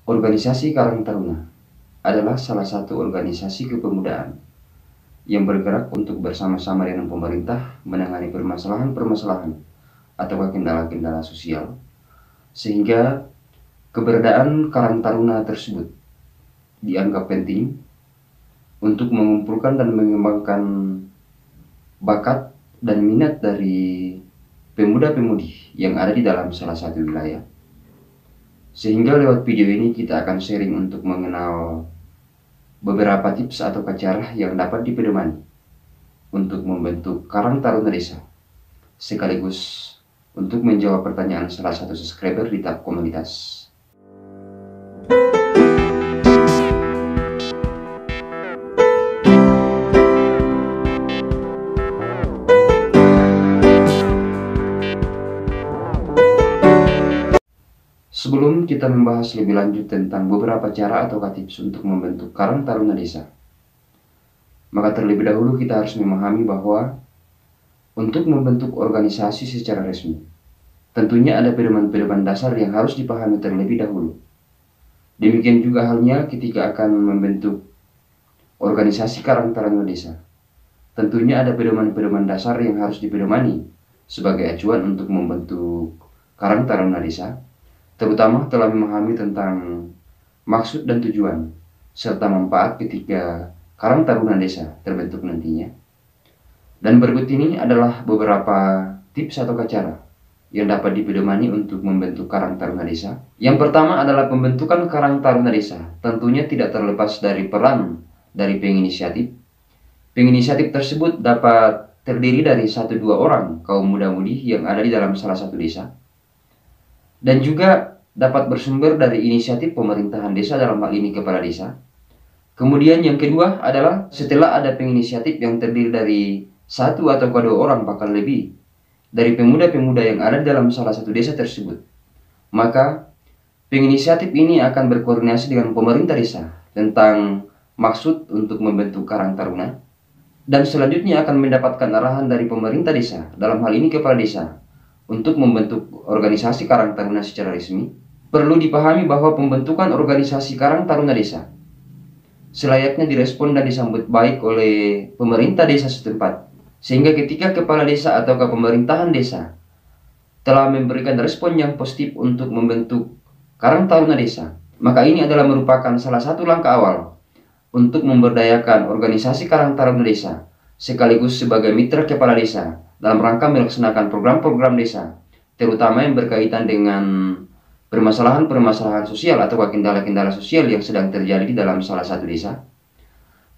Organisasi Karang Taruna adalah salah satu organisasi kepemudaan yang bergerak untuk bersama-sama dengan pemerintah menangani permasalahan-permasalahan atau kendala-kendala sosial, sehingga keberadaan Karang Taruna tersebut dianggap penting untuk mengumpulkan dan mengembangkan bakat dan minat dari pemuda-pemudi yang ada di dalam salah satu wilayah. Sehingga lewat video ini kita akan sharing untuk mengenal beberapa tips atau cara yang dapat dipedomani untuk membentuk Karang Taruna Desa, sekaligus untuk menjawab pertanyaan salah satu subscriber di tab komunitas. Sebelum kita membahas lebih lanjut tentang beberapa cara atau tips untuk membentuk Karang Taruna Desa, maka terlebih dahulu kita harus memahami bahwa untuk membentuk organisasi secara resmi, tentunya ada pedoman-pedoman dasar yang harus dipahami terlebih dahulu. Demikian juga halnya ketika akan membentuk organisasi Karang Taruna Desa. Tentunya ada pedoman-pedoman dasar yang harus dipedomani sebagai acuan untuk membentuk Karang Taruna Desa, terutama telah memahami tentang maksud dan tujuan, serta manfaat ketika Karang Taruna Desa terbentuk nantinya. Dan berikut ini adalah beberapa tips atau cara yang dapat dipedomani untuk membentuk Karang Taruna Desa. Yang pertama adalah pembentukan Karang Taruna Desa tentunya tidak terlepas dari peran dari penginisiatif. Penginisiatif tersebut dapat terdiri dari 1-2 orang kaum muda-mudi yang ada di dalam salah satu desa, dan juga dapat bersumber dari inisiatif pemerintahan desa, dalam hal ini kepala desa. Kemudian yang kedua adalah setelah ada penginisiatif yang terdiri dari 1 atau 2 orang bahkan lebih dari pemuda-pemuda yang ada dalam salah satu desa tersebut, maka penginisiatif ini akan berkoordinasi dengan pemerintah desa tentang maksud untuk membentuk Karang Taruna, dan selanjutnya akan mendapatkan arahan dari pemerintah desa, dalam hal ini kepala desa, untuk membentuk organisasi Karang Taruna secara resmi. Perlu dipahami bahwa pembentukan organisasi Karang Taruna Desa selayaknya direspon dan disambut baik oleh pemerintah desa setempat, sehingga ketika kepala desa atau pemerintahan desa telah memberikan respon yang positif untuk membentuk Karang Taruna Desa, maka ini adalah merupakan salah satu langkah awal untuk memberdayakan organisasi Karang Taruna Desa sekaligus sebagai mitra kepala desa dalam rangka melaksanakan program-program desa, terutama yang berkaitan dengan permasalahan-permasalahan sosial atau kendala-kendala sosial yang sedang terjadi di dalam salah satu desa.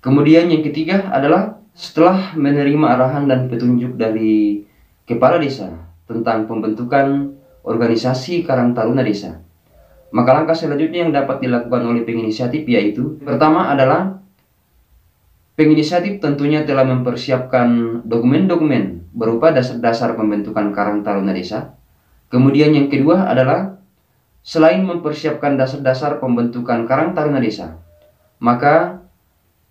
Kemudian yang ketiga adalah setelah menerima arahan dan petunjuk dari kepala desa tentang pembentukan organisasi Karang Taruna Desa, maka langkah selanjutnya yang dapat dilakukan oleh penginisiatif yaitu, pertama adalah penginisiatif tentunya telah mempersiapkan dokumen-dokumen berupa dasar-dasar pembentukan Karang Taruna Desa. Kemudian yang kedua adalah selain mempersiapkan dasar-dasar pembentukan Karang Taruna Desa, maka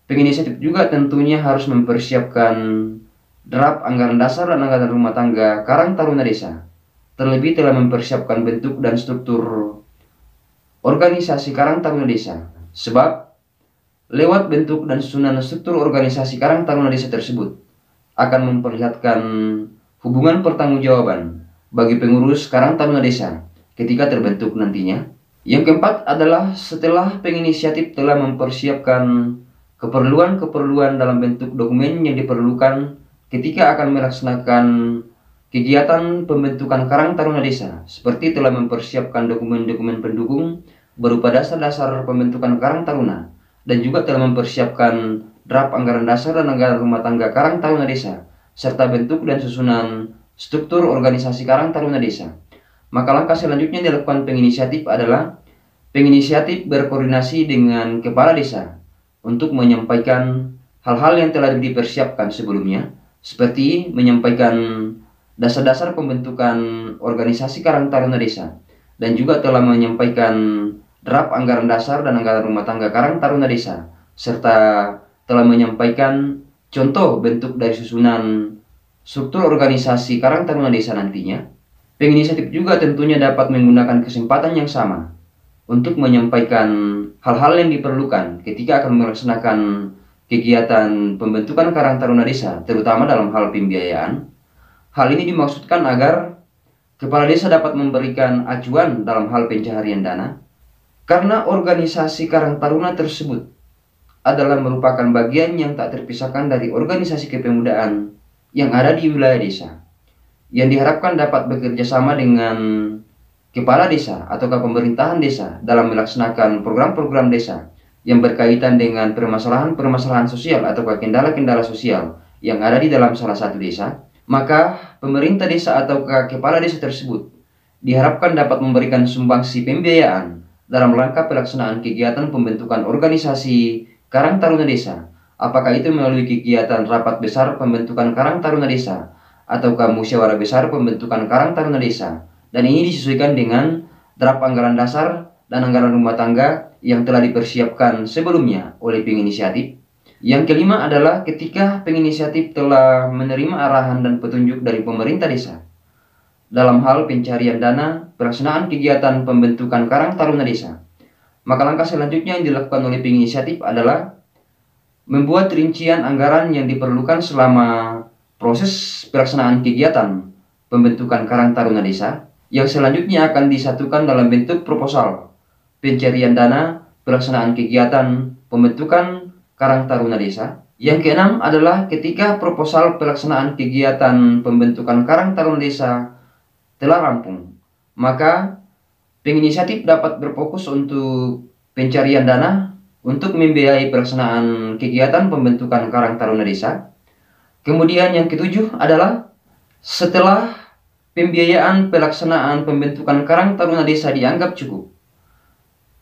penginisiatif juga tentunya harus mempersiapkan draft anggaran dasar dan anggaran rumah tangga Karang Taruna Desa. Terlebih telah mempersiapkan bentuk dan struktur organisasi Karang Taruna Desa, sebab lewat bentuk dan susunan struktur organisasi Karang Taruna Desa tersebut akan memperlihatkan hubungan pertanggungjawaban bagi pengurus Karang Taruna Desa ketika terbentuk nantinya. Yang keempat adalah setelah penginisiatif telah mempersiapkan keperluan-keperluan dalam bentuk dokumen yang diperlukan ketika akan melaksanakan kegiatan pembentukan Karang Taruna Desa, seperti telah mempersiapkan dokumen-dokumen pendukung berupa dasar-dasar pembentukan Karang Taruna, dan juga telah mempersiapkan draft anggaran dasar dan anggaran rumah tangga Karang Taruna Desa, serta bentuk dan susunan struktur organisasi Karang Taruna Desa. Maka langkah selanjutnya dilakukan penginisiatif adalah penginisiatif berkoordinasi dengan kepala desa untuk menyampaikan hal-hal yang telah dipersiapkan sebelumnya, seperti menyampaikan dasar-dasar pembentukan organisasi Karang Taruna Desa, dan juga telah menyampaikan draft anggaran dasar dan anggaran rumah tangga Karang Taruna Desa, serta telah menyampaikan contoh bentuk dari susunan struktur organisasi Karang Taruna Desa nantinya. Penginisiatif juga tentunya dapat menggunakan kesempatan yang sama untuk menyampaikan hal-hal yang diperlukan ketika akan melaksanakan kegiatan pembentukan Karang Taruna Desa, terutama dalam hal pembiayaan. Hal ini dimaksudkan agar kepala desa dapat memberikan acuan dalam hal pencaharian dana, karena organisasi Karang Taruna tersebut adalah merupakan bagian yang tak terpisahkan dari organisasi kepemudaan yang ada di wilayah desa, yang diharapkan dapat bekerja sama dengan kepala desa ataukah pemerintahan desa dalam melaksanakan program-program desa yang berkaitan dengan permasalahan-permasalahan sosial ataukah kendala-kendala sosial yang ada di dalam salah satu desa. Maka pemerintah desa ataukah kepala desa tersebut diharapkan dapat memberikan sumbangsi pembiayaan dalam rangka pelaksanaan kegiatan pembentukan organisasi Karang Taruna Desa, apakah itu melalui kegiatan rapat besar pembentukan Karang Taruna Desa ataukah musyawarah besar pembentukan Karang Taruna Desa. Dan ini disesuaikan dengan draft anggaran dasar dan anggaran rumah tangga yang telah dipersiapkan sebelumnya oleh penginisiatif. Yang kelima adalah ketika penginisiatif telah menerima arahan dan petunjuk dari pemerintah desa dalam hal pencarian dana pelaksanaan kegiatan pembentukan Karang Taruna Desa, maka langkah selanjutnya yang dilakukan oleh penginisiatif adalah membuat rincian anggaran yang diperlukan selama proses pelaksanaan kegiatan pembentukan Karang Taruna Desa, yang selanjutnya akan disatukan dalam bentuk proposal pencarian dana pelaksanaan kegiatan pembentukan Karang Taruna Desa. Yang keenam adalah ketika proposal pelaksanaan kegiatan pembentukan Karang Taruna Desa telah rampung, maka penginisiatif dapat berfokus untuk pencarian dana untuk membiayai pelaksanaan kegiatan pembentukan Karang Taruna Desa. Kemudian yang ketujuh adalah setelah pembiayaan pelaksanaan pembentukan Karang Taruna Desa dianggap cukup,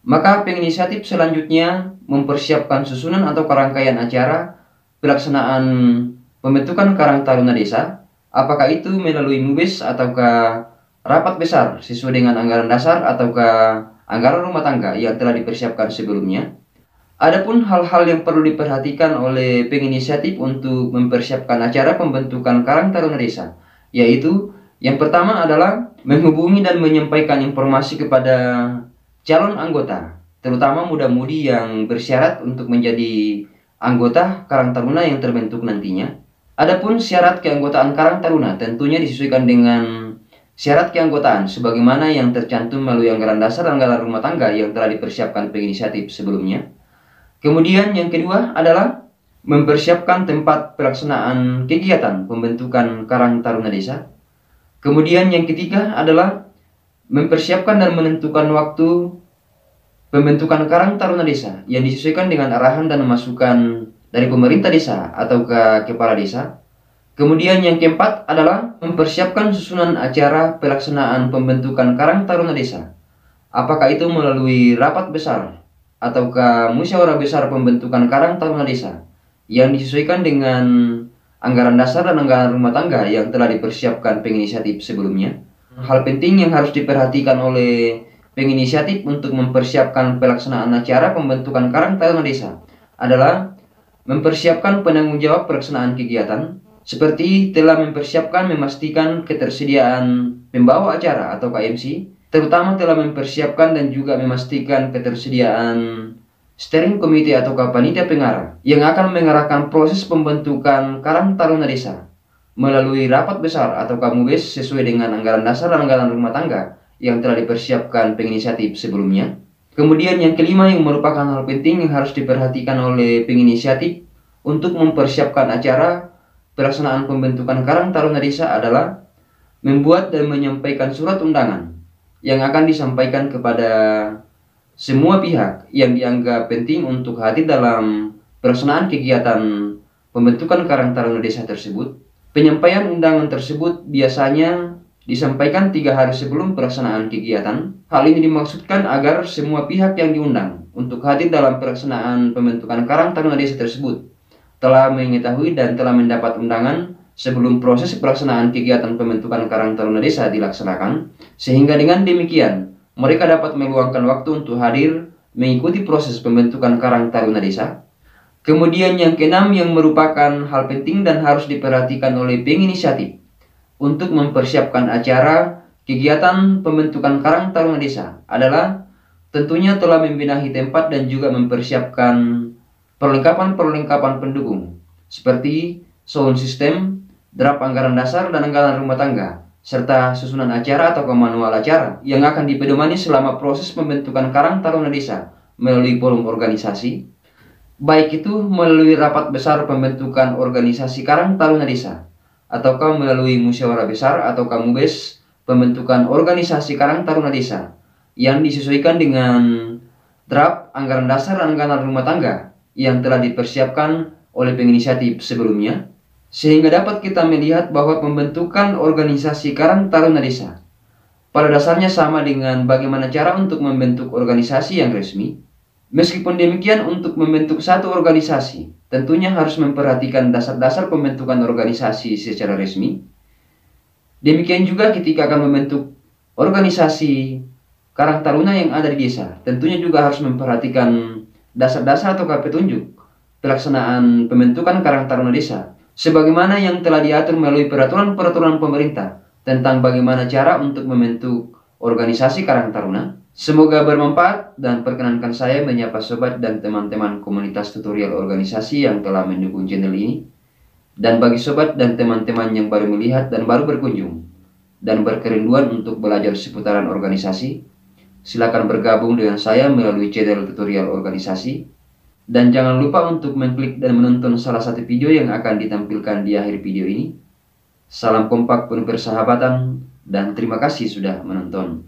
maka penginisiatif selanjutnya mempersiapkan susunan atau rangkaian acara pelaksanaan pembentukan Karang Taruna Desa, apakah itu melalui MUBES ataukah rapat besar sesuai dengan anggaran dasar ataukah anggaran rumah tangga yang telah dipersiapkan sebelumnya. Adapun hal-hal yang perlu diperhatikan oleh penginisiatif untuk mempersiapkan acara pembentukan Karang Taruna Desa, yaitu yang pertama adalah menghubungi dan menyampaikan informasi kepada calon anggota, terutama muda-mudi yang bersyarat untuk menjadi anggota Karang Taruna yang terbentuk nantinya. Adapun syarat keanggotaan Karang Taruna tentunya disesuaikan dengan syarat keanggotaan sebagaimana yang tercantum melalui anggaran dasar dan anggaran rumah tangga yang telah dipersiapkan penginisiatif sebelumnya. Kemudian yang kedua adalah mempersiapkan tempat pelaksanaan kegiatan pembentukan Karang Taruna Desa. Kemudian yang ketiga adalah mempersiapkan dan menentukan waktu pembentukan Karang Taruna Desa yang disesuaikan dengan arahan dan masukan dari pemerintah desa atau ke kepala desa. Kemudian yang keempat adalah mempersiapkan susunan acara pelaksanaan pembentukan Karang Taruna Desa, apakah itu melalui rapat besar atau ke musyawarah besar pembentukan Karang Taruna Desa yang disesuaikan dengan anggaran dasar dan anggaran rumah tangga yang telah dipersiapkan penginisiatif sebelumnya. Hal penting yang harus diperhatikan oleh penginisiatif untuk mempersiapkan pelaksanaan acara pembentukan Karang Taruna Desa adalah mempersiapkan penanggung jawab pelaksanaan kegiatan, seperti telah mempersiapkan memastikan ketersediaan pembawa acara atau KMC, terutama telah mempersiapkan dan juga memastikan ketersediaan steering committee atau panitia pengarah yang akan mengarahkan proses pembentukan Karang Taruna Desa melalui rapat besar atau MUBES sesuai dengan anggaran dasar dan anggaran rumah tangga yang telah dipersiapkan penginisiatif sebelumnya. Kemudian yang kelima yang merupakan hal penting yang harus diperhatikan oleh penginisiatif untuk mempersiapkan acara pelaksanaan pembentukan Karang Taruna Desa adalah membuat dan menyampaikan surat undangan yang akan disampaikan kepada semua pihak yang dianggap penting untuk hadir dalam pelaksanaan kegiatan pembentukan Karang Taruna Desa tersebut. Penyampaian undangan tersebut biasanya disampaikan 3 hari sebelum pelaksanaan kegiatan. Hal ini dimaksudkan agar semua pihak yang diundang untuk hadir dalam pelaksanaan pembentukan Karang Taruna Desa tersebut telah mengetahui dan telah mendapat undangan sebelum proses pelaksanaan kegiatan pembentukan Karang Taruna Desa dilaksanakan, sehingga dengan demikian mereka dapat meluangkan waktu untuk hadir mengikuti proses pembentukan Karang Taruna Desa. Kemudian yang keenam yang merupakan hal penting dan harus diperhatikan oleh penginisiatif untuk mempersiapkan acara kegiatan pembentukan Karang Taruna Desa adalah tentunya telah membenahi tempat dan juga mempersiapkan perlengkapan-perlengkapan pendukung seperti sound system, draft anggaran dasar dan anggaran rumah tangga, serta susunan acara atau manual acara yang akan dipedomani selama proses pembentukan Karang Taruna Desa melalui forum organisasi, baik itu melalui rapat besar pembentukan organisasi Karang Taruna Desa, ataukah melalui musyawarah besar atau MUBES pembentukan organisasi Karang Taruna Desa yang disesuaikan dengan draft anggaran dasar dan anggaran rumah tangga yang telah dipersiapkan oleh penginisiatif sebelumnya, sehingga dapat kita melihat bahwa pembentukan organisasi Karang Taruna Desa pada dasarnya sama dengan bagaimana cara untuk membentuk organisasi yang resmi. Meskipun demikian, untuk membentuk satu organisasi tentunya harus memperhatikan dasar-dasar pembentukan organisasi secara resmi. Demikian juga ketika akan membentuk organisasi Karang Taruna yang ada di desa, tentunya juga harus memperhatikan dasar-dasar atau petunjuk pelaksanaan pembentukan Karang Taruna Desa, sebagaimana yang telah diatur melalui peraturan-peraturan pemerintah tentang bagaimana cara untuk membentuk organisasi Karang Taruna. Semoga bermanfaat dan perkenankan saya menyapa sobat dan teman-teman komunitas tutorial organisasi yang telah mendukung channel ini. Dan bagi sobat dan teman-teman yang baru melihat dan baru berkunjung dan berkerinduan untuk belajar seputaran organisasi, silakan bergabung dengan saya melalui channel tutorial organisasi. Dan jangan lupa untuk mengklik dan menonton salah satu video yang akan ditampilkan di akhir video ini. Salam kompak penuh persahabatan dan terima kasih sudah menonton.